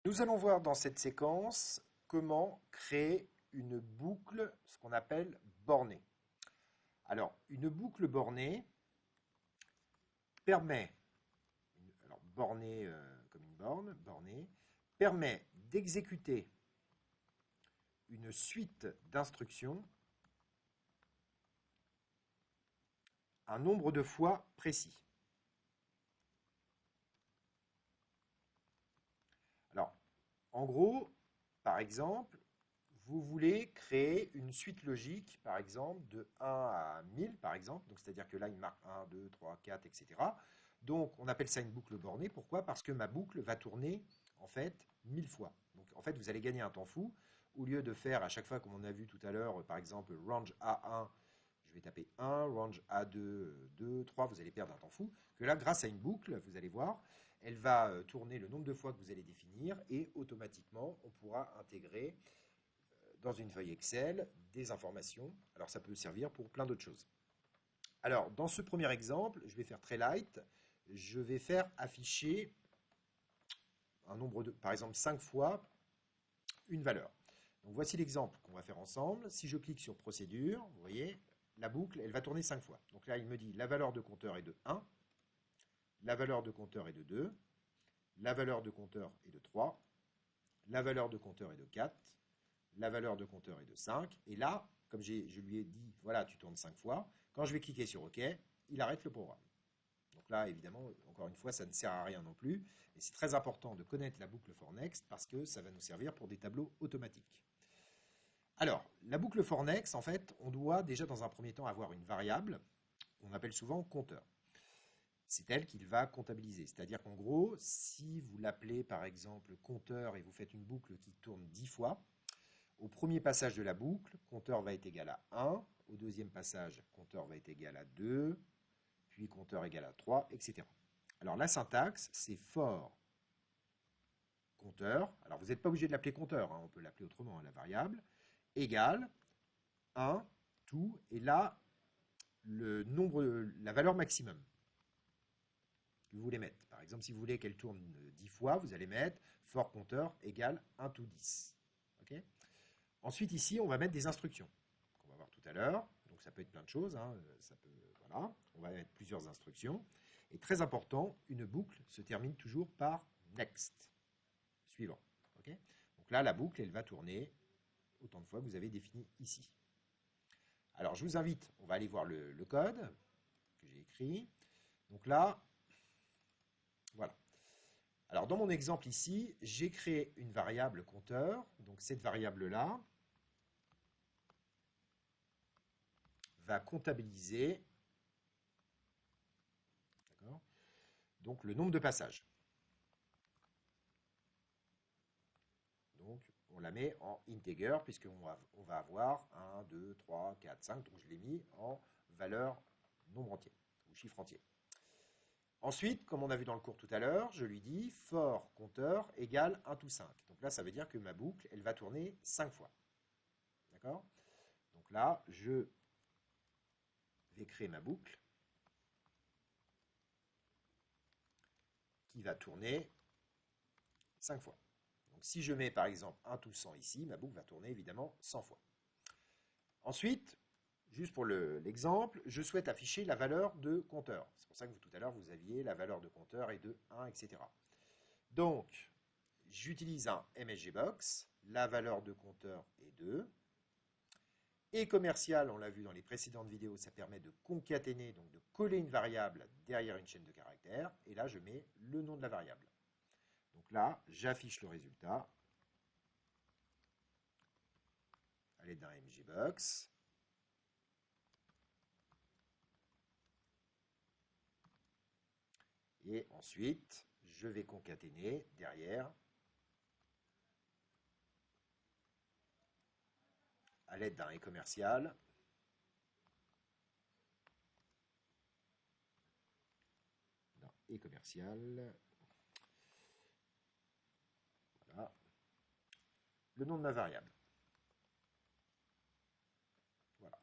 Nous allons voir dans cette séquence comment créer une boucle, ce qu'on appelle bornée. Alors, une boucle bornée permet, alors bornée comme une borne, bornée, permet d'exécuter une suite d'instructions un nombre de fois précis. Alors, en gros, par exemple, vous voulez créer une suite logique, par exemple, de 1 à 1000, par exemple. Donc, c'est-à-dire que là, il marque 1, 2, 3, 4, etc. Donc, on appelle ça une boucle bornée. Pourquoi? Parce que ma boucle va tourner, en fait, 1000 fois. Donc, en fait, vous allez gagner un temps fou. Au lieu de faire à chaque fois, comme on a vu tout à l'heure, par exemple, range A1, je vais taper 1, range A2, 2, 3, vous allez perdre un temps fou. Que là, grâce à une boucle, vous allez voir, elle va tourner le nombre de fois que vous allez définir et automatiquement, on pourra intégrer dans une feuille Excel des informations. Alors ça peut servir pour plein d'autres choses. Alors dans ce premier exemple, je vais faire très light. Je vais faire afficher un nombre de, par exemple 5 fois une valeur. Donc voici l'exemple qu'on va faire ensemble. Si je clique sur procédure, vous voyez, la boucle, elle va tourner 5 fois. Donc là, il me dit la valeur de compteur est de 1, la valeur de compteur est de 2, la valeur de compteur est de 3, la valeur de compteur est de 4, la valeur de compteur est de 5. Et là, comme je lui ai dit, voilà, tu tournes 5 fois, quand je vais cliquer sur OK, il arrête le programme. Donc là, évidemment, encore une fois, ça ne sert à rien non plus. Et c'est très important de connaître la boucle for next parce que ça va nous servir pour des tableaux automatiques. Alors, la boucle for next, en fait, on doit déjà dans un premier temps avoir une variable qu'on appelle souvent compteur. C'est elle qu'il va comptabiliser. C'est-à-dire qu'en gros, si vous l'appelez par exemple compteur et vous faites une boucle qui tourne 10 fois, au premier passage de la boucle, compteur va être égal à 1. Au deuxième passage, compteur va être égal à 2. Puis compteur égal à 3, etc. Alors la syntaxe, c'est for compteur. Alors vous n'êtes pas obligé de l'appeler compteur, hein, on peut l'appeler autrement, hein, la variable, égale 1, tout, et là, le nombre, la valeur maximum que vous voulez mettre. Par exemple, si vous voulez qu'elle tourne 10 fois, vous allez mettre for compteur égale 1 to 10. Okay. Ensuite, ici, on va mettre des instructions qu'on va voir tout à l'heure. Donc, ça peut être plein de choses. Hein. Ça peut, voilà. On va mettre plusieurs instructions. Et très important, une boucle se termine toujours par next, suivant. Okay. Donc là, la boucle, elle va tourner autant de fois que vous avez défini ici. Alors, je vous invite, on va aller voir le code que j'ai écrit. Donc là, voilà. Alors, dans mon exemple ici, j'ai créé une variable compteur. Donc, cette variable-là va comptabiliser donc le nombre de passages. Donc on la met en integer puisqu'on va avoir 1, 2, 3, 4, 5. Donc je l'ai mis en valeur nombre entier ou chiffre entier. Ensuite, comme on a vu dans le cours tout à l'heure, je lui dis for compteur égale 1 to 5. Donc là, ça veut dire que ma boucle, elle va tourner 5 fois. D'accord? Donc là, je vais créer ma boucle qui va tourner 5 fois. Donc si je mets par exemple 1 to 100 ici, ma boucle va tourner évidemment 100 fois. Ensuite, juste pour l'exemple, je souhaite afficher la valeur de compteur. C'est pour ça que tout à l'heure, vous aviez la valeur de compteur est de 1, etc. Donc, j'utilise un MSGBox, la valeur de compteur est 2. Et commercial, on l'a vu dans les précédentes vidéos, ça permet de concaténer, donc de coller une variable derrière une chaîne de caractères. Et là, je mets le nom de la variable. Donc là, j'affiche le résultat à l'aide d'un MSGBox. Et ensuite, je vais concaténer derrière à l'aide d'un et commercial et commercial. Voilà. Le nom de ma variable. Voilà.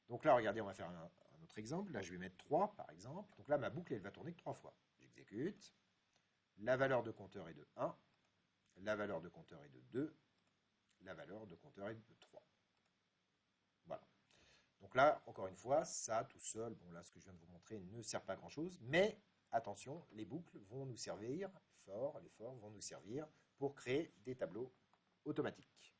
Donc là, regardez, on va faire un autre exemple. Là, je vais mettre 3, par exemple. Donc là, ma boucle, elle va tourner 3 fois. J'exécute. La valeur de compteur est de 1. la valeur de compteur est de 2, la valeur de compteur est de 3. Voilà. Donc là, encore une fois, ça tout seul, bon là ce que je viens de vous montrer ne sert pas à grand chose, mais attention, les boucles vont nous servir, les for vont nous servir pour créer des tableaux automatiques.